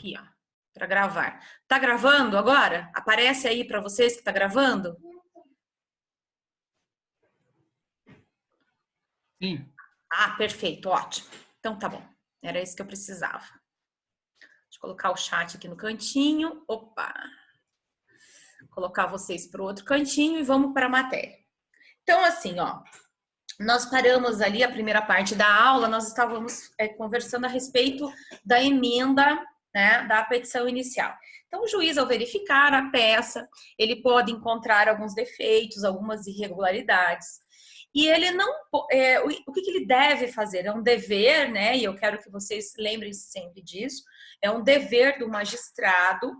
Aqui, ó, para gravar. Tá gravando agora? Aparece aí para vocês que tá gravando? Sim. Ah, perfeito, ótimo. Então tá bom. Era isso que eu precisava. Deixa eu colocar o chat aqui no cantinho. Opa! Colocar vocês para o outro cantinho e vamos para a matéria. Então, assim, ó, nós paramos ali a primeira parte da aula, nós estávamos conversando a respeito da emenda, né, da petição inicial. Então, o juiz, ao verificar a peça, ele pode encontrar alguns defeitos, algumas irregularidades. E ele não, o que ele deve fazer? É um dever, né? E eu quero que vocês lembrem sempre disso. É um dever do magistrado.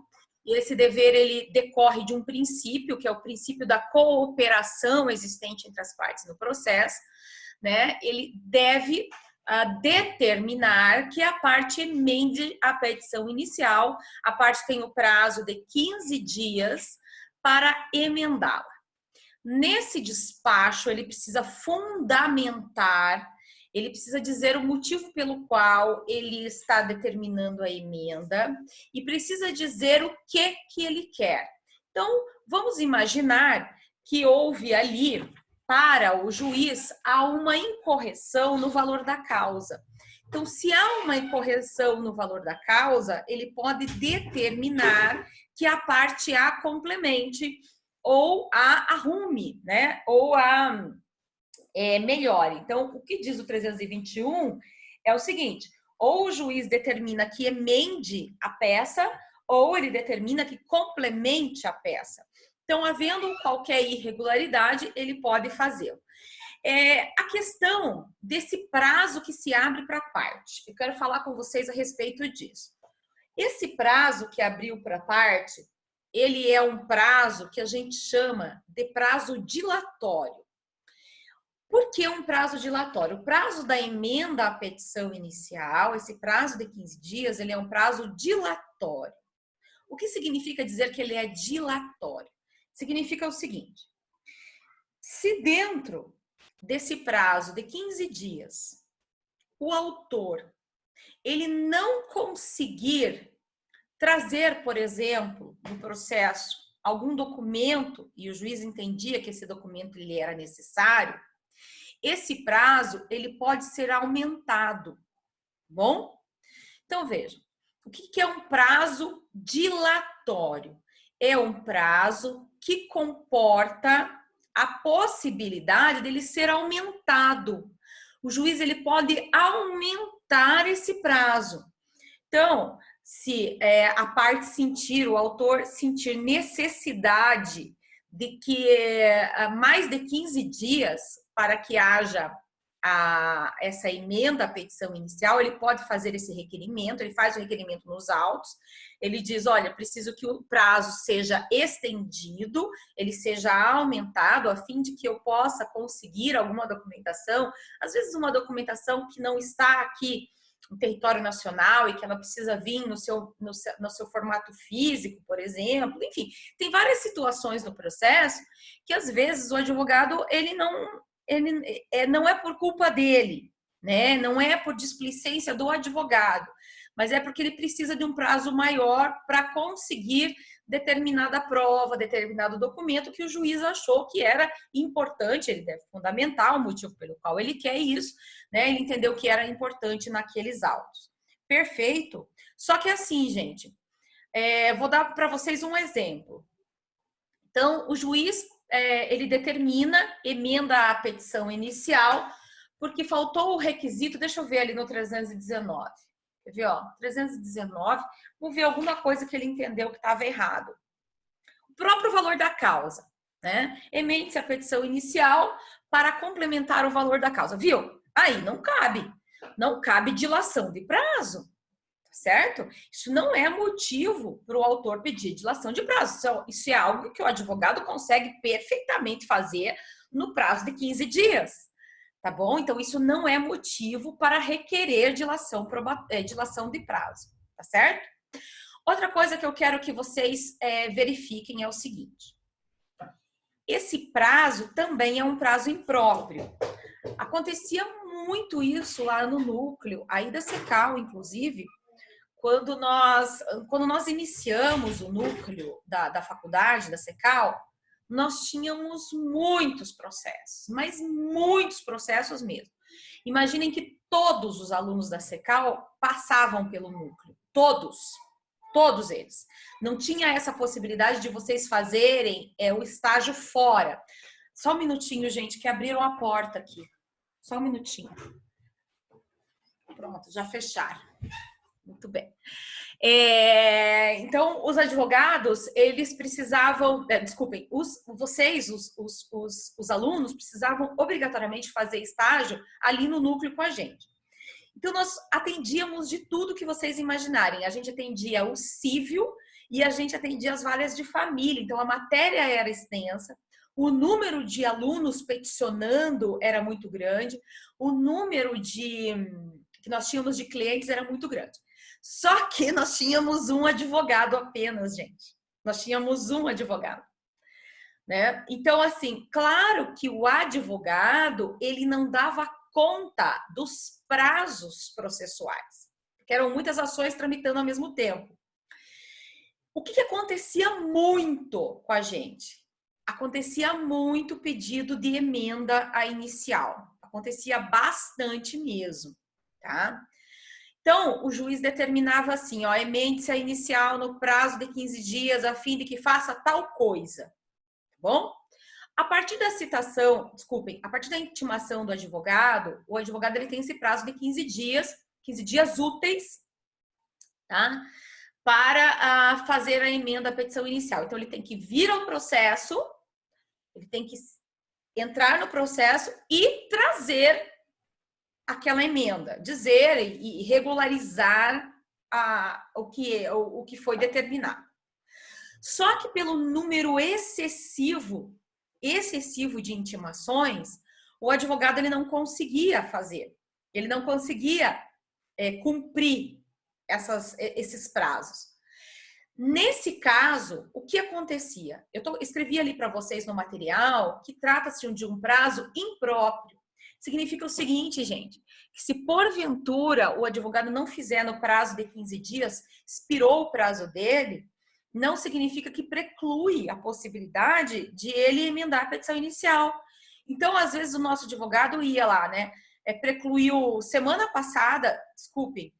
E esse dever ele decorre de um princípio, que é o princípio da cooperação existente entre as partes no processo, né? Ele deve determinar que a parte emende a petição inicial. A parte tem o prazo de 15 dias para emendá-la. Nesse despacho, ele precisa fundamentar, ele precisa dizer o motivo pelo qual ele está determinando a emenda e precisa dizer o que ele quer. Então, vamos imaginar que houve ali, para o juiz, há uma incorreção no valor da causa. Então, se há uma incorreção no valor da causa, ele pode determinar que a parte A complemente ou a arrume, né? Ou a melhore. Então, o que diz o 321 é o seguinte: ou o juiz determina que emende a peça, ou ele determina que complemente a peça. Então, havendo qualquer irregularidade, ele pode fazê-lo. A questão desse prazo que se abre para a parte, eu quero falar com vocês a respeito disso. Esse prazo que abriu para a parte, ele é um prazo que a gente chama de prazo dilatório. Por que um prazo dilatório? O prazo da emenda à petição inicial, esse prazo de 15 dias, ele é um prazo dilatório. O que significa dizer que ele é dilatório? Significa o seguinte: se dentro desse prazo de 15 dias, o autor ele não conseguir trazer, por exemplo, no processo, algum documento, e o juiz entendia que esse documento ele era necessário, esse prazo ele pode ser aumentado, bom? Então, veja, o que é um prazo dilatório? É um prazo que comporta a possibilidade dele ser aumentado. O juiz ele pode aumentar esse prazo. Então, se a parte sentir, o autor sentir necessidade de que mais de 15 dias para que haja essa emenda à petição inicial, ele pode fazer esse requerimento, ele faz o requerimento nos autos, ele diz, olha, preciso que o prazo seja estendido, ele seja aumentado, a fim de que eu possa conseguir alguma documentação, às vezes uma documentação que não está aqui no território nacional e que ela precisa vir no seu formato físico, por exemplo. Enfim, tem várias situações no processo que às vezes o advogado ele não é por culpa dele, né? Não é por displicência do advogado, mas é porque ele precisa de um prazo maior para conseguir determinada prova, determinado documento que o juiz achou que era importante, ele deve fundamentar o motivo pelo qual ele quer isso, né? Ele entendeu que era importante naqueles autos. Perfeito. Só que assim, gente, vou dar para vocês um exemplo. Então, o juiz, ele determina, emenda a petição inicial, porque faltou o requisito, deixa eu ver ali no 319. Quer ver, ó, 319, vamos ver alguma coisa que ele entendeu que estava errado. O próprio valor da causa, né? Emende-se a petição inicial para complementar o valor da causa, viu? Aí não cabe dilação de prazo, certo? Isso não é motivo para o autor pedir dilação de prazo. Isso é algo que o advogado consegue perfeitamente fazer no prazo de 15 dias. Tá bom? Então, isso não é motivo para requerer dilação de prazo, tá certo? Outra coisa que eu quero que vocês verifiquem é o seguinte. Esse prazo também é um prazo impróprio. Acontecia muito isso lá no núcleo, aí da CECAL, inclusive, quando nós iniciamos o núcleo da faculdade, da CECAL, nós tínhamos muitos processos, mas muitos processos mesmo. Imaginem que todos os alunos da CECAL passavam pelo núcleo, todos eles. Não tinha essa possibilidade de vocês fazerem o estágio fora. Só um minutinho, gente, que abriram a porta aqui. Só um minutinho. Pronto, já fecharam. Muito bem. Então, os advogados, eles precisavam... desculpem, os alunos precisavam obrigatoriamente fazer estágio ali no núcleo com a gente. Então, nós atendíamos de tudo que vocês imaginarem. A gente atendia o civil e a gente atendia as varas de família. Então, a matéria era extensa. O número de alunos peticionando era muito grande. O número que nós tínhamos de clientes era muito grande. Só que nós tínhamos um advogado apenas, gente. Nós tínhamos um advogado. Né? Então, assim, claro que o advogado, ele não dava conta dos prazos processuais, porque eram muitas ações tramitando ao mesmo tempo. O que acontecia muito com a gente? Acontecia muito pedido de emenda à inicial. Acontecia bastante mesmo, tá? Então, o juiz determinava assim, ó, emende-se a inicial no prazo de 15 dias, a fim de que faça tal coisa, tá bom? A partir da citação, desculpem, a partir da intimação do advogado, o advogado ele tem esse prazo de 15 dias úteis, tá? Para fazer a emenda à petição inicial. Então, ele tem que vir ao processo, ele tem que entrar no processo e trazer aquela emenda, dizer e regularizar o que foi determinado. Só que pelo número excessivo de intimações, o advogado ele não conseguia fazer, ele não conseguia cumprir esses prazos. Nesse caso, o que acontecia? Escrevi ali para vocês no material que trata-se de um prazo impróprio. Significa o seguinte, gente, que se porventura o advogado não fizer no prazo de 15 dias, expirou o prazo dele, não significa que preclui a possibilidade de ele emendar a petição inicial. Então, às vezes, o nosso advogado ia lá, né? Precluiu semana passada, desculpe,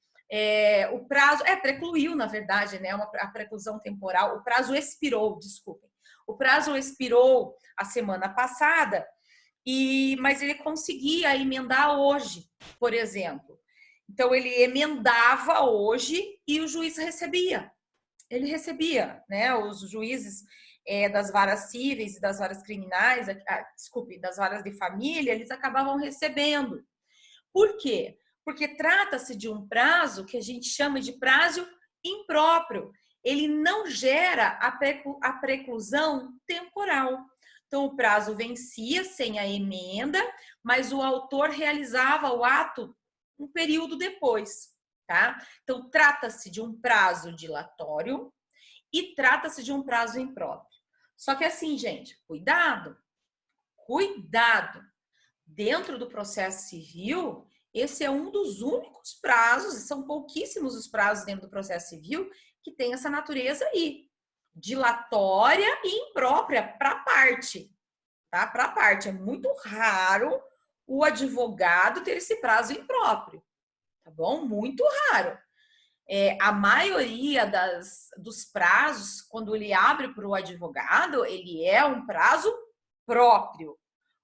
o prazo, precluiu, na verdade, né? A preclusão temporal, o prazo expirou, desculpe. O prazo expirou a semana passada, mas ele conseguia emendar hoje, por exemplo. Então, ele emendava hoje e o juiz recebia. Ele recebia, né? Os juízes das varas cíveis e das varas criminais, das varas de família, eles acabavam recebendo. Por quê? Porque trata-se de um prazo que a gente chama de prazo impróprio. Ele não gera a preclusão temporal. Então, o prazo vencia sem a emenda, mas o autor realizava o ato um período depois, tá? Então, trata-se de um prazo dilatório e trata-se de um prazo impróprio. Só que assim, gente, cuidado! Dentro do processo civil, esse é um dos únicos prazos, e são pouquíssimos os prazos dentro do processo civil, que tem essa natureza aí, dilatória e imprópria para a parte, tá? Para a parte. É muito raro o advogado ter esse prazo impróprio, tá bom? Muito raro. A maioria dos prazos, quando ele abre para o advogado, ele é um prazo próprio.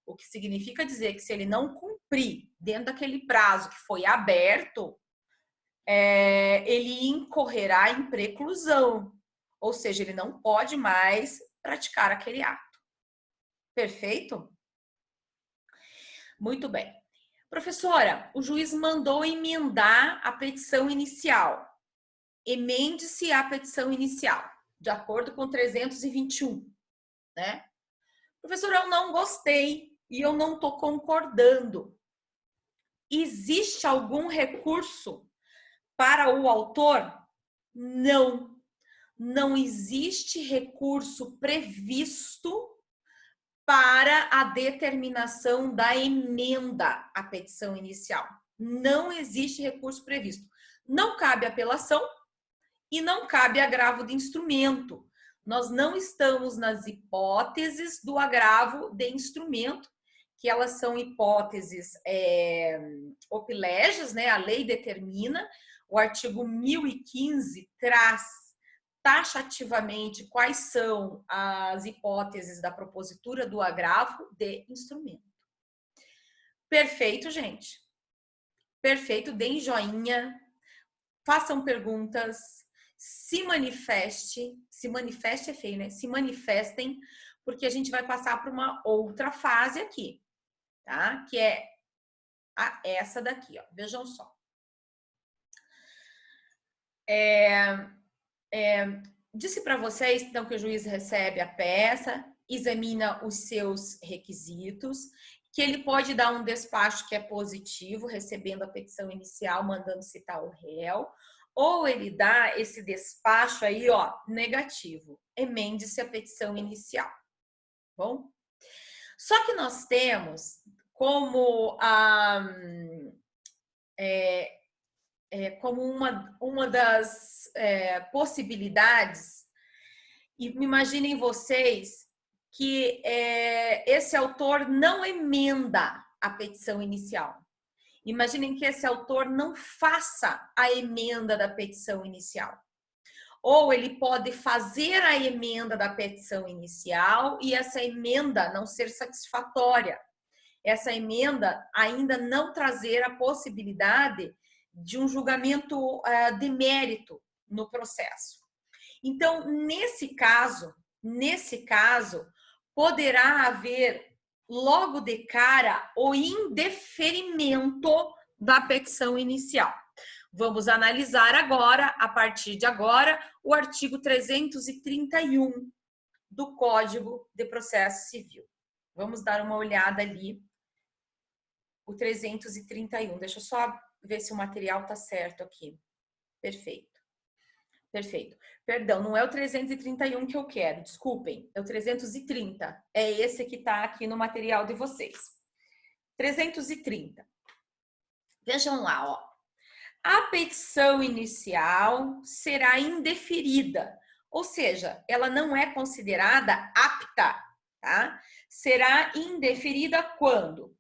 O que significa dizer que se ele não cumprir dentro daquele prazo que foi aberto, ele incorrerá em preclusão. Ou seja, ele não pode mais praticar aquele ato. Perfeito? Muito bem. Professora, o juiz mandou emendar a petição inicial. Emende-se a petição inicial, de acordo com 321, né? Professora, eu não gostei e eu não estou concordando. Existe algum recurso para o autor? Não. Não existe recurso previsto para a determinação da emenda à petição inicial. Não existe recurso previsto. Não cabe apelação, e não cabe agravo de instrumento. Nós não estamos nas hipóteses do agravo de instrumento, que elas são hipóteses opilégias, né? A lei determina, o artigo 1015 traz taxativamente quais são as hipóteses da propositura do agravo de instrumento. Perfeito, gente? Perfeito, deem joinha, façam perguntas, se manifeste é feio, né? Se manifestem, porque a gente vai passar para uma outra fase aqui, tá? Que é essa daqui, ó. Vejam só. Disse para vocês, então, que o juiz recebe a peça, examina os seus requisitos, que ele pode dar um despacho que é positivo, recebendo a petição inicial, mandando citar o réu, ou ele dá esse despacho aí, ó, negativo, emende-se a petição inicial. Bom? Só que nós temos como como uma das possibilidades, e imaginem vocês que esse autor não emenda a petição inicial. Imaginem que esse autor não faça a emenda da petição inicial. Ou ele pode fazer a emenda da petição inicial e essa emenda não ser satisfatória. Essa emenda ainda não trazer a possibilidade de um julgamento de mérito no processo. Então, nesse caso, poderá haver logo de cara o indeferimento da petição inicial. Vamos analisar agora, a partir de agora, o artigo 331 do Código de Processo Civil. Vamos dar uma olhada ali, o 331. Deixa eu só ver se o material tá certo aqui. Perfeito. Perfeito. Perdão, não é o 331 que eu quero, desculpem, é o 330. É esse que tá aqui no material de vocês. 330. Vejam lá, ó. A petição inicial será indeferida, ou seja, ela não é considerada apta, tá? Será indeferida quando?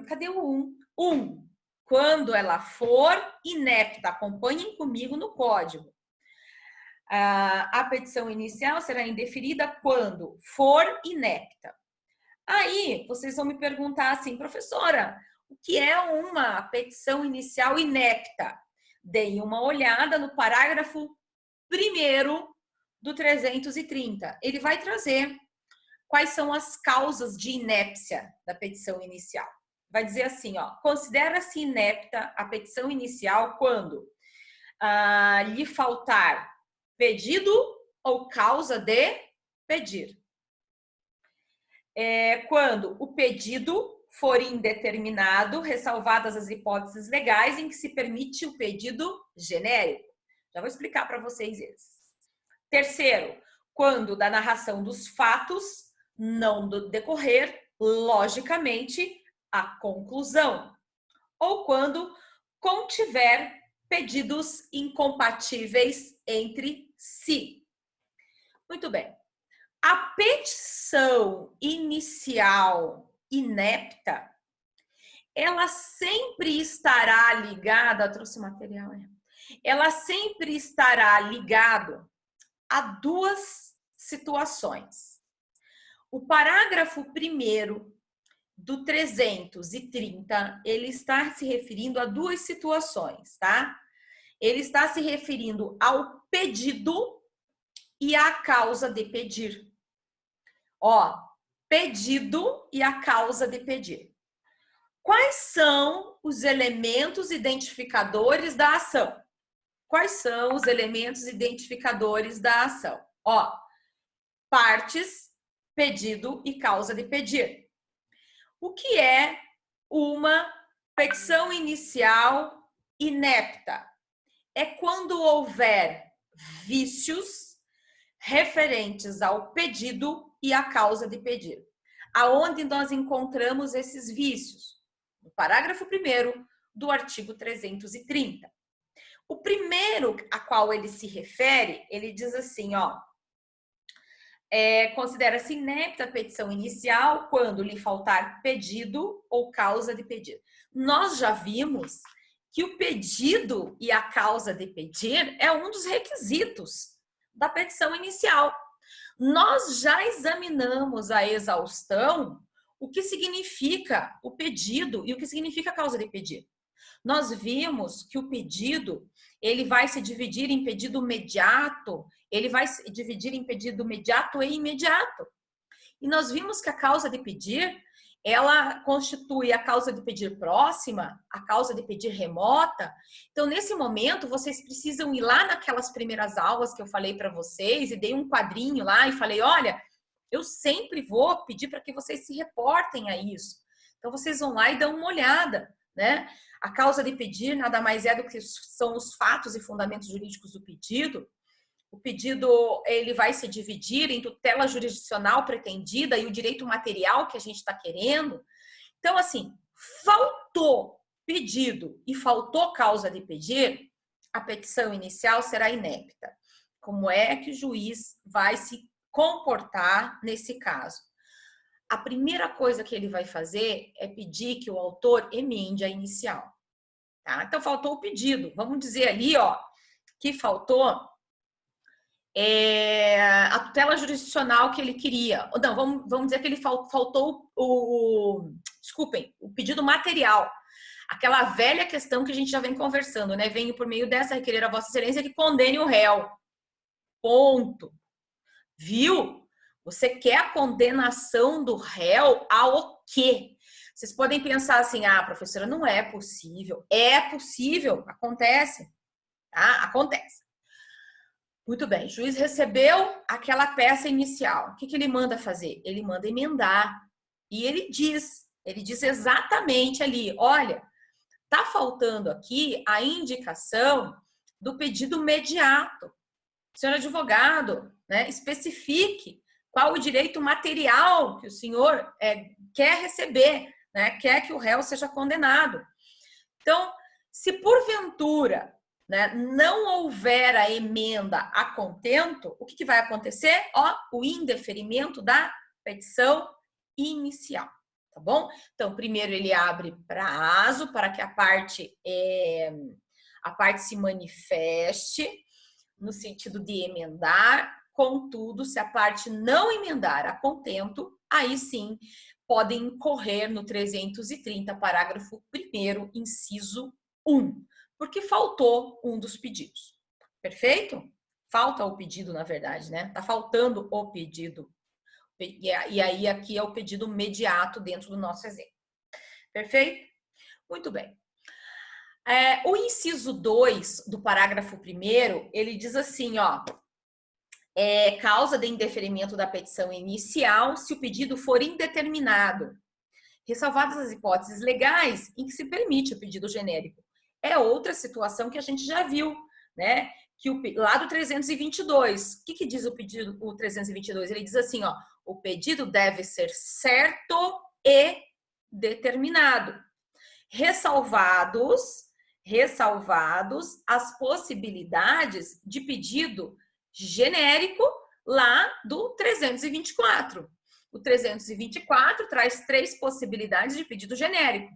Cadê o 1? Quando ela for inepta. Acompanhem comigo no código. A petição inicial será indeferida quando for inepta. Aí, vocês vão me perguntar assim, professora, o que é uma petição inicial inepta? Deem uma olhada no parágrafo 1º do 330. Ele vai trazer quais são as causas de inépcia da petição inicial. Vai dizer assim, ó, considera-se inepta a petição inicial quando lhe faltar pedido ou causa de pedir. Quando o pedido for indeterminado, ressalvadas as hipóteses legais em que se permite o pedido genérico. Já vou explicar para vocês esses. Terceiro, quando da narração dos fatos não decorrer, logicamente, a conclusão. Ou quando contiver pedidos incompatíveis entre si. Muito bem. A petição inicial inepta, ela sempre estará ligada, trouxe material, ela sempre estará ligado a duas situações. O parágrafo 1º do 330, ele está se referindo a duas situações, tá? Ele está se referindo ao pedido e à causa de pedir. Ó, pedido e a causa de pedir. Quais são os elementos identificadores da ação? Quais são os elementos identificadores da ação? Ó, partes, pedido e causa de pedir. O que é uma petição inicial inepta? É quando houver vícios referentes ao pedido e à causa de pedir. Aonde nós encontramos esses vícios? No parágrafo 1º do artigo 330. O primeiro a qual ele se refere, ele diz assim, ó, considera-se inépita a petição inicial quando lhe faltar pedido ou causa de pedido. Nós já vimos que o pedido e a causa de pedir é um dos requisitos da petição inicial. Nós já examinamos a exaustão, o que significa o pedido e o que significa a causa de pedir. Nós vimos que o pedido, ele vai se dividir em pedido imediato, ele vai se dividir em pedido imediato e imediato. E nós vimos que a causa de pedir, ela constitui a causa de pedir próxima, a causa de pedir remota. Então, nesse momento, vocês precisam ir lá naquelas primeiras aulas que eu falei para vocês e dei um quadrinho lá e falei, olha, eu sempre vou pedir para que vocês se reportem a isso. Então, vocês vão lá e dão uma olhada, né? A causa de pedir nada mais é do que são os fatos e fundamentos jurídicos do pedido. O pedido, ele vai se dividir em tutela jurisdicional pretendida e o direito material que a gente está querendo. Então, assim, faltou pedido e faltou causa de pedir, a petição inicial será inépita. Como é que o juiz vai se comportar nesse caso? A primeira coisa que ele vai fazer é pedir que o autor emende a inicial. Tá? Então, faltou o pedido. Vamos dizer ali, ó, que faltou a tutela jurisdicional que ele queria. Não, vamos dizer que ele faltou desculpem, o pedido material. Aquela velha questão que a gente já vem conversando, né? Venho por meio dessa requerer a Vossa Excelência que condene o réu. Ponto. Viu? Você quer a condenação do réu ao quê? Vocês podem pensar assim, ah, professora, não é possível. É possível, acontece. Tá? Acontece. Muito bem, o juiz recebeu aquela peça inicial. O que ele manda fazer? Ele manda emendar. E ele diz exatamente ali, olha, tá faltando aqui a indicação do pedido imediato. Senhor advogado, né, especifique qual o direito material que o senhor quer receber, né, quer que o réu seja condenado. Então, se porventura, né, não houver a emenda a contento, o que vai acontecer? Ó, o indeferimento da petição inicial, tá bom? Então, primeiro ele abre prazo para que a parte se manifeste no sentido de emendar. Contudo, se a parte não emendar a contento, aí sim podem incorrer no 330, parágrafo 1º, inciso 1, porque faltou um dos pedidos. Perfeito? Falta o pedido, na verdade, né? Tá faltando o pedido. E aí aqui é o pedido imediato dentro do nosso exemplo. Perfeito? Muito bem. O inciso 2 do parágrafo 1º, ele diz assim, ó, causa de indeferimento da petição inicial se o pedido for indeterminado, ressalvadas as hipóteses legais em que se permite o pedido genérico. É outra situação que a gente já viu, né? Que lá do 322, o que diz o pedido, o 322? Ele diz assim, ó, o pedido deve ser certo e determinado, ressalvadas as possibilidades de pedido genérico lá do 324. O 324 traz 3 possibilidades de pedido genérico.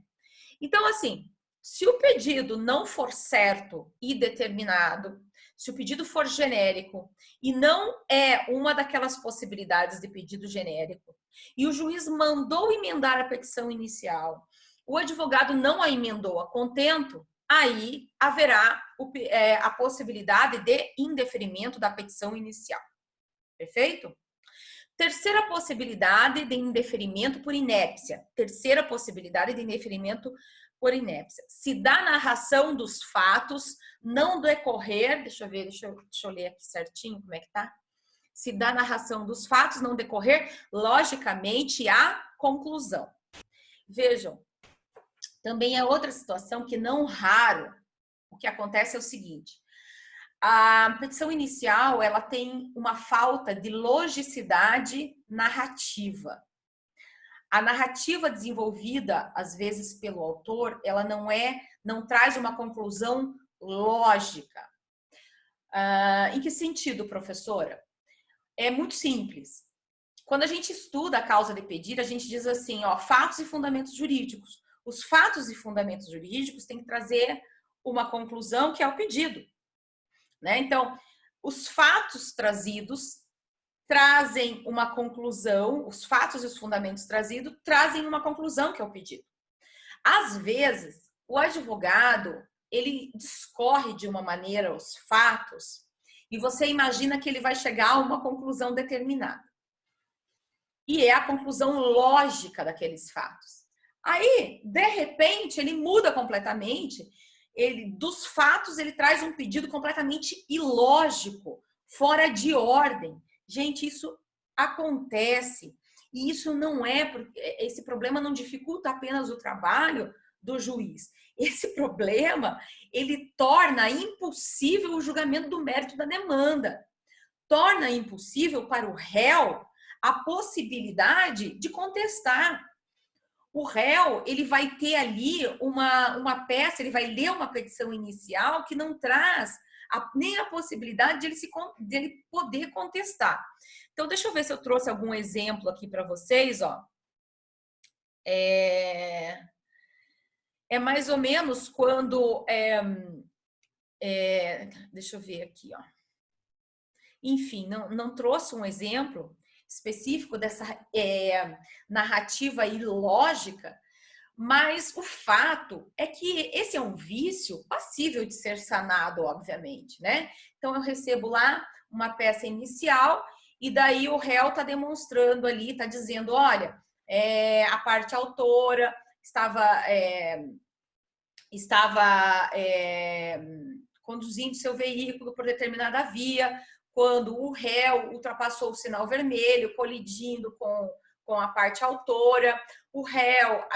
Então, assim, se o pedido não for certo e determinado, se o pedido for genérico e não é uma daquelas possibilidades de pedido genérico, e o juiz mandou emendar a petição inicial, o advogado não a emendou a contento, aí haverá a possibilidade de indeferimento da petição inicial. Perfeito? Terceira possibilidade de indeferimento por inépcia. Terceira possibilidade de indeferimento por inépcia. Se da narração dos fatos não decorrer, deixa eu ler aqui certinho como é que tá. Se da narração dos fatos não decorrer, logicamente, a conclusão. Vejam, também é outra situação que não raro, o que acontece é o seguinte, a petição inicial, ela tem uma falta de logicidade narrativa. A narrativa desenvolvida, às vezes, pelo autor, ela não traz uma conclusão lógica. Em que sentido, professora? É muito simples. Quando a gente estuda a causa de pedir, a gente diz assim, ó, fatos e fundamentos jurídicos. Os fatos e fundamentos jurídicos têm que trazer uma conclusão que é o pedido, né? Então, os fatos trazidos trazem uma conclusão, os fatos e os fundamentos trazidos trazem uma conclusão que é o pedido. Às vezes, o advogado, ele discorre de uma maneira os fatos e você imagina que ele vai chegar a uma conclusão determinada. E é a conclusão lógica daqueles fatos. Aí, de repente, ele muda completamente. Dos fatos, ele traz um pedido completamente ilógico, fora de ordem. Gente, isso acontece. E isso não é, esse problema não dificulta apenas o trabalho do juiz. Esse problema, ele torna impossível o julgamento do mérito da demanda. Torna impossível para o réu a possibilidade de contestar. O réu, ele vai ter ali uma peça, ele vai ler uma petição inicial que não traz nem a possibilidade de ele poder contestar. Então, deixa eu ver se eu trouxe algum exemplo aqui para vocês, ó. É mais ou menos quando... deixa eu ver aqui, ó. Enfim, não trouxe um exemplo específico dessa narrativa ilógica, mas o fato é que esse é um vício passível de ser sanado, obviamente, né? Então, eu recebo lá uma peça inicial e daí o réu está demonstrando ali, está dizendo, olha, a parte autora estava conduzindo seu veículo por determinada via, quando o réu ultrapassou o sinal vermelho, colidindo com a parte autora, o réu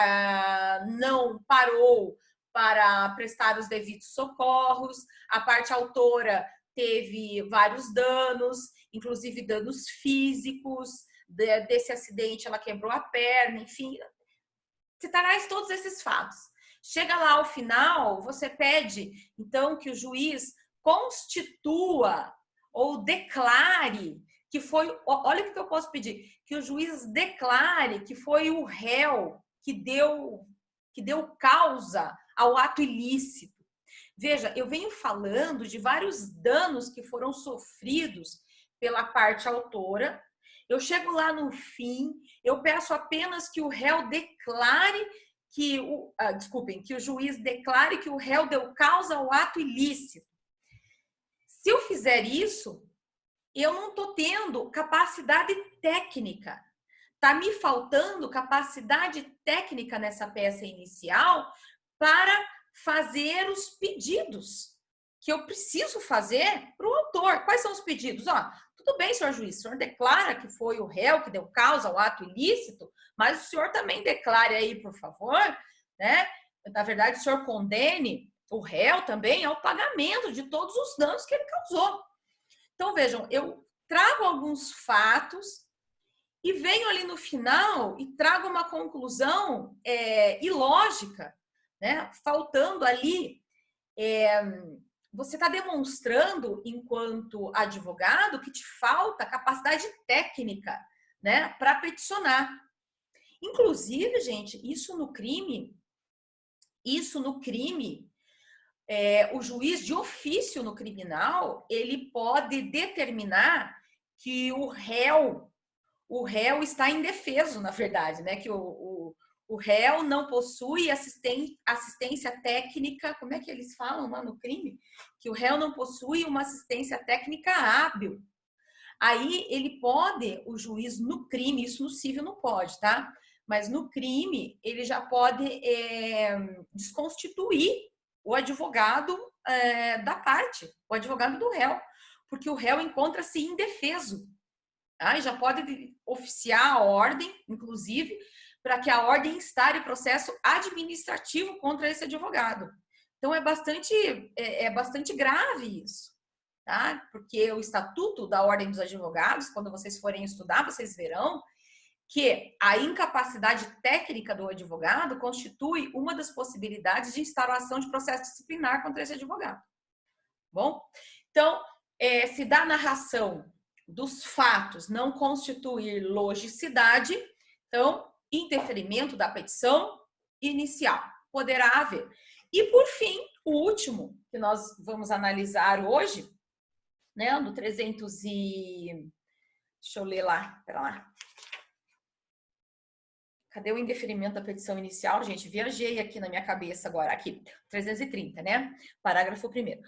não parou para prestar os devidos socorros, a parte autora teve vários danos, inclusive danos físicos, desse acidente ela quebrou a perna, enfim, você traz todos esses fatos. Chega lá ao final, você pede, então, que o juiz constitua ou declare que foi... Olha o que eu posso pedir. Que o juiz declare que foi o réu que deu causa ao ato ilícito. Veja, eu venho falando de vários danos que foram sofridos pela parte autora. Eu chego lá no fim, eu peço apenas que o réu declare que o juiz declare que o réu deu causa ao ato ilícito. Se eu fizer isso, eu não estou tendo capacidade técnica. Está me faltando capacidade técnica nessa peça inicial para fazer os pedidos que eu preciso fazer para o autor. Quais são os pedidos? Tudo bem, senhor juiz, o senhor declara que foi o réu que deu causa ao ato ilícito, mas o senhor também declare aí, por favor, né? Na verdade, o senhor condene o réu também ao pagamento de todos os danos que ele causou. Então, vejam, eu trago alguns fatos e venho ali no final e trago uma conclusão ilógica, né? Faltando ali... você está demonstrando, enquanto advogado, que te falta capacidade técnica, né, para peticionar. Inclusive, gente, isso no crime, o juiz de ofício no criminal, ele pode determinar que o réu está indefeso, na verdade, né, que o réu não possui assistência técnica, como é que eles falam lá no crime? Que o réu não possui uma assistência técnica hábil. Aí ele pode, o juiz no crime, isso no civil não pode, tá? Mas no crime ele já pode desconstituir o advogado da parte, o advogado do réu, porque o réu encontra-se indefeso. Tá? E já pode oficiar a ordem, inclusive, para que a ordem instaure processo administrativo contra esse advogado. Então, é bastante grave isso, tá? Porque o Estatuto da Ordem dos Advogados, quando vocês forem estudar, vocês verão que a incapacidade técnica do advogado constitui uma das possibilidades de instauração de processo disciplinar contra esse advogado. Bom, então, se da narração dos fatos não constituir logicidade, então, indeferimento da petição inicial poderá haver. E, por fim, o último que nós vamos analisar hoje, né, no 300 e... Deixa eu ler lá, pera lá. Cadê o indeferimento da petição inicial? Gente, viajei aqui na minha cabeça agora. Aqui, 330, né? Parágrafo 1º.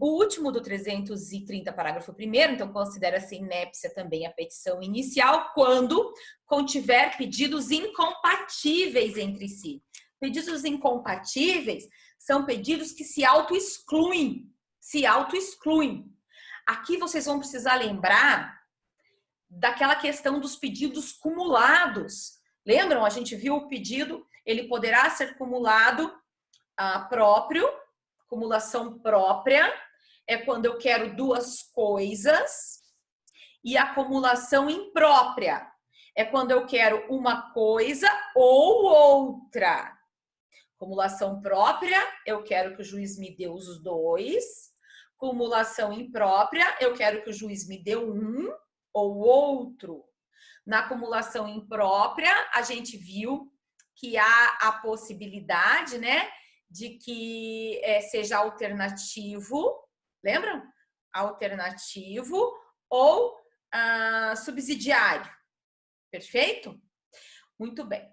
O último do 330, parágrafo 1º, então considera-se inépcia também a petição inicial quando contiver pedidos incompatíveis entre si. Pedidos incompatíveis são pedidos que se auto-excluem. Se auto-excluem. Aqui vocês vão precisar lembrar daquela questão dos pedidos cumulados. Lembram? A gente viu o pedido, ele poderá ser cumulado próprio, cumulação própria, é quando eu quero duas coisas, e a acumulação imprópria é quando eu quero uma coisa ou outra. Cumulação própria, eu quero que o juiz me dê os dois. Cumulação imprópria, eu quero que o juiz me dê um ou outro. Na acumulação imprópria, a gente viu que há a possibilidade, né, de que seja alternativo, lembram? Alternativo ou subsidiário. Perfeito? Muito bem.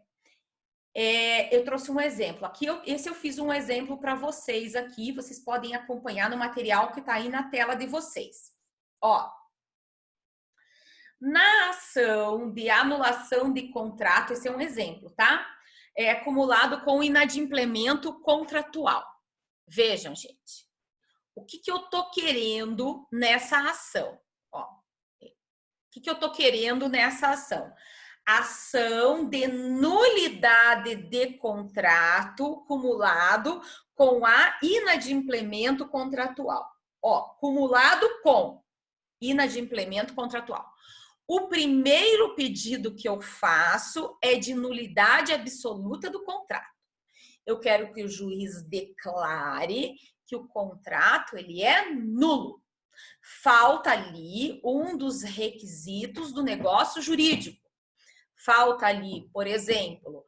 Eu trouxe um exemplo. Aqui, esse eu fiz um exemplo para vocês aqui. Vocês podem acompanhar no material que está aí na tela de vocês. Ó. Na ação de anulação de contrato, esse é um exemplo, tá? É acumulado com inadimplemento contratual. Vejam, gente. O que eu tô querendo nessa ação? Ó, o que eu tô querendo nessa ação? Ação de nulidade de contrato cumulado com a inadimplemento contratual. Ó, cumulado com inadimplemento contratual. O primeiro pedido que eu faço é de nulidade absoluta do contrato. Eu quero que o juiz declare que o contrato ele é nulo. Falta ali um dos requisitos do negócio jurídico. Falta ali, por exemplo,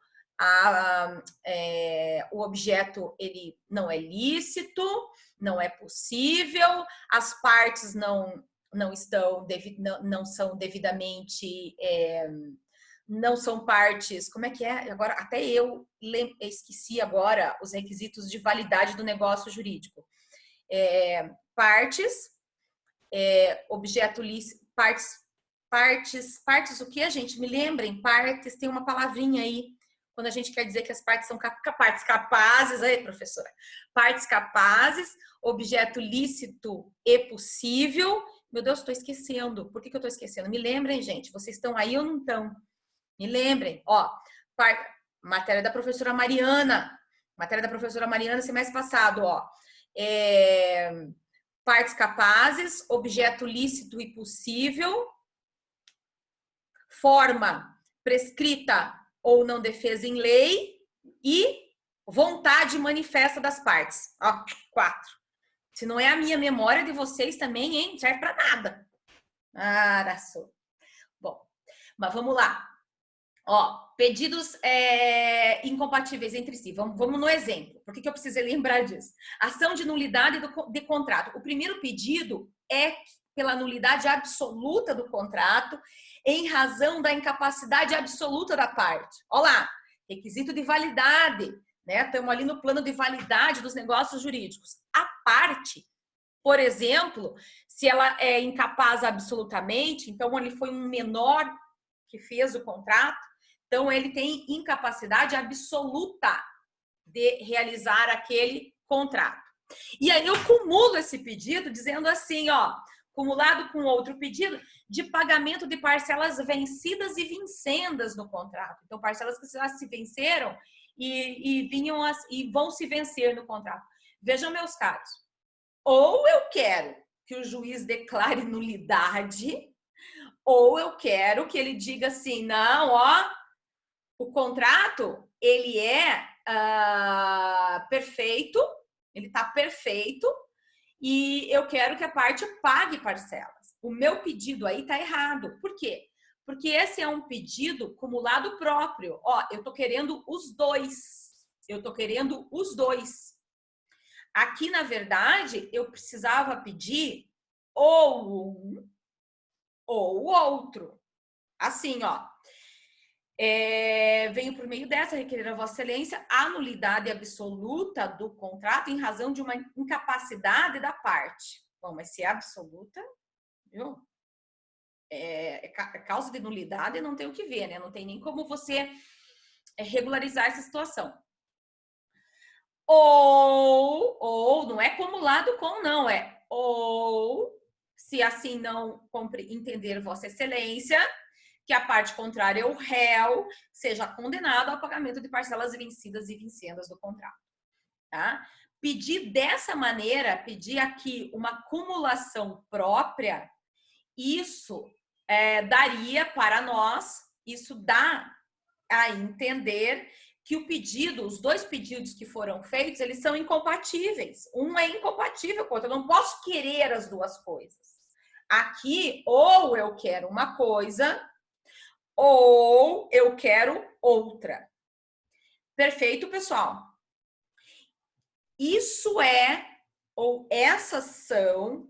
o objeto ele não é lícito, não é possível, as partes não são devidamente, não são partes, como é que é? Agora, até eu esqueci agora os requisitos de validade do negócio jurídico. Partes, objeto lícito, partes, o que a gente? Me lembrem, partes, tem uma palavrinha aí, quando a gente quer dizer que as partes são partes capazes, aí, professora, partes capazes, objeto lícito e possível. Meu Deus, estou esquecendo. Por que eu estou esquecendo? Me lembrem, gente. Vocês estão aí ou não estão? Me lembrem. Ó, matéria da professora Mariana. Matéria da professora Mariana, semestre passado, ó. Partes capazes, objeto lícito e possível, forma prescrita ou não defesa em lei e vontade manifesta das partes. Ó, 4. Se não é a minha memória de vocês também, hein? Não serve para nada. Bom, mas vamos lá. Ó, pedidos incompatíveis entre si. Vamos no exemplo. Por que eu precisei lembrar disso? Ação de nulidade de contrato. O primeiro pedido é pela nulidade absoluta do contrato em razão da incapacidade absoluta da parte. Olha lá, requisito de validade. Né? Estamos ali no plano de validade dos negócios jurídicos. A parte, por exemplo, se ela é incapaz absolutamente, então ele foi um menor que fez o contrato, então ele tem incapacidade absoluta de realizar aquele contrato. E aí eu cumulo esse pedido dizendo assim, ó, cumulado com outro pedido de pagamento de parcelas vencidas e vincendas no contrato. Então, parcelas que já se venceram e vão se vencer no contrato. Vejam, meus caros, ou eu quero que o juiz declare nulidade, ou eu quero que ele diga assim, não, ó, o contrato, ele é perfeito, ele está perfeito, e eu quero que a parte pague parcelas. O meu pedido aí tá errado. Por quê? Porque esse é um pedido cumulado próprio. Ó, eu tô querendo os dois. Eu tô querendo os dois. Aqui, na verdade, eu precisava pedir ou um ou o outro. Assim, ó. Venho por meio dessa requerer a Vossa Excelência a nulidade absoluta do contrato em razão de uma incapacidade da parte. Bom, mas se é absoluta, viu? Causa de nulidade, não tem o que ver, né? Não tem nem como você regularizar essa situação. Ou, não é acumulado com, não, é ou, se assim não entender Vossa Excelência, que a parte contrária, o réu, seja condenado ao pagamento de parcelas vencidas e vincendas do contrato. Tá? Pedir dessa maneira, pedir aqui uma acumulação própria, isso daria para nós, isso dá a entender que o pedido, os dois pedidos que foram feitos, eles são incompatíveis. Um é incompatível com o outro. Eu não posso querer as duas coisas. Aqui, ou eu quero uma coisa, ou eu quero outra. Perfeito, pessoal? Isso ou essas são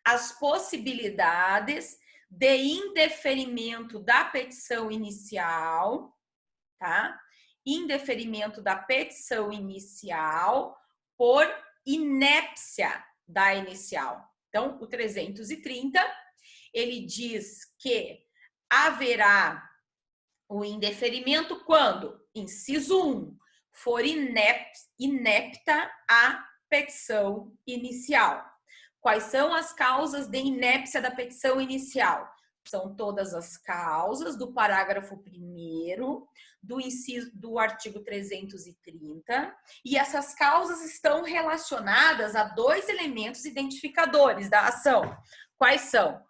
as possibilidades de indeferimento da petição inicial, tá? Indeferimento da petição inicial por inépcia da inicial. Então, o 330, ele diz que haverá o indeferimento quando, inciso 1, for inepta a petição inicial. Quais são as causas de inépcia da petição inicial? São todas as causas do parágrafo 1º do artigo 330, e essas causas estão relacionadas a dois elementos identificadores da ação. Quais são?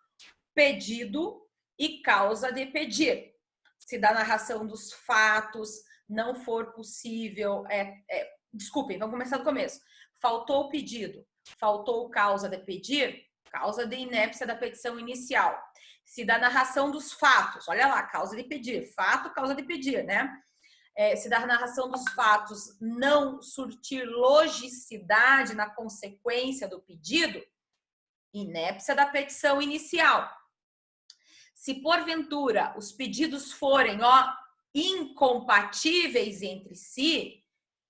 Pedido e causa de pedir. Se da narração dos fatos não for possível... Desculpem, vamos começar do começo. Faltou o pedido, faltou causa de pedir, causa de inépcia da petição inicial. Se da narração dos fatos, olha lá, causa de pedir, fato, causa de pedir, né? Se da narração dos fatos não surtir logicidade na consequência do pedido, inépcia da petição inicial. Se porventura os pedidos forem incompatíveis entre si,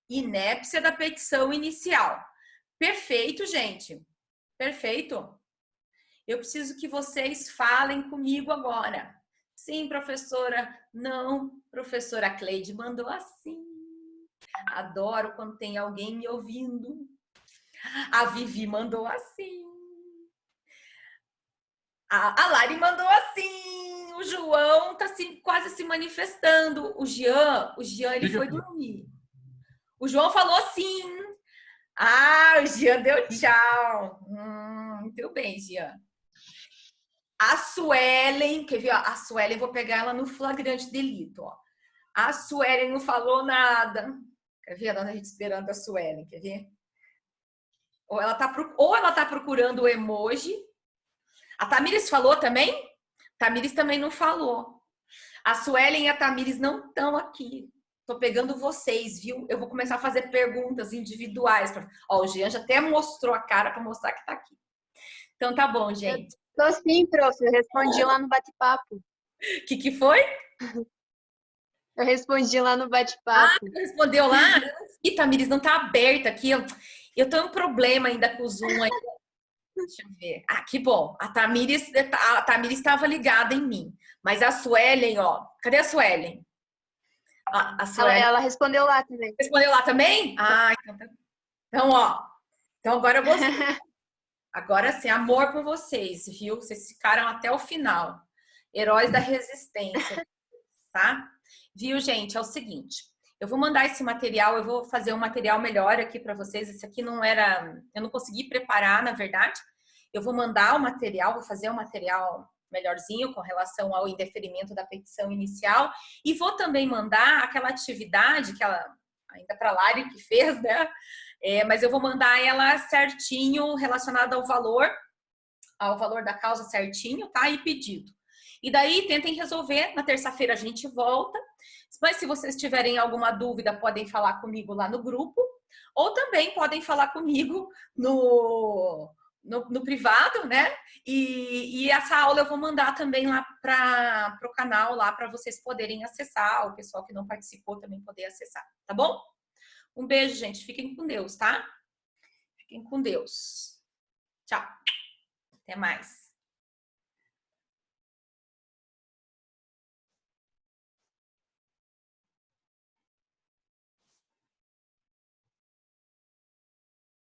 inépcia da petição inicial. Perfeito, gente? Perfeito? Eu preciso que vocês falem comigo agora. Sim, professora. Não, professora Cleide mandou assim. Adoro quando tem alguém me ouvindo. A Vivi mandou assim. A Lari mandou assim. O João tá quase se manifestando. O Jean ele foi dormir. O João falou sim. Ah, o Jean deu tchau. Muito bem, Jean. A Suelen, quer ver? Ó, a Suelen, vou pegar ela no flagrante delito. Ó. A Suelen não falou nada. Quer ver? A gente esperando a Suelen, quer ver? Ou ela tá procurando o emoji. A Tamires falou também? Tamires também não falou. A Suelen e a Tamires não estão aqui. Tô pegando vocês, viu? Eu vou começar a fazer perguntas individuais. Ó, o Jean já até mostrou a cara para mostrar que tá aqui. Então tá bom, gente. Tô sim, prof. Eu respondi lá no bate-papo. O que foi? Eu respondi lá no bate-papo. Você respondeu lá? Ih, Tamires, não tá aberta aqui. Eu tenho um problema ainda com o Zoom aí. Deixa eu ver. Ah, que bom. A Tamires estava ligada em mim. Mas a Suelen, ó. Cadê a Suelen? A Suelen. Ela respondeu lá também. Respondeu lá também? Ah, então tá. Então, ó. Então agora eu gostei. Agora sim, amor por vocês, viu? Vocês ficaram até o final. Heróis da resistência, tá? Viu, gente? É o seguinte. Eu vou mandar esse material, eu vou fazer um material melhor aqui para vocês. Esse aqui não era... Eu não consegui preparar, na verdade. Eu vou mandar o material, vou fazer um material melhorzinho com relação ao indeferimento da petição inicial. E vou também mandar aquela atividade que ela, ainda para a Lari que fez, né? Mas eu vou mandar ela certinho, relacionada ao valor da causa certinho, tá? E pedido. E daí tentem resolver. Na terça-feira a gente volta. Mas se vocês tiverem alguma dúvida, podem falar comigo lá no grupo. Ou também podem falar comigo no privado, né? E essa aula eu vou mandar também lá para o canal, lá para vocês poderem acessar, o pessoal que não participou também poder acessar, tá bom? Um beijo, gente. Fiquem com Deus, tá? Fiquem com Deus. Tchau. Até mais.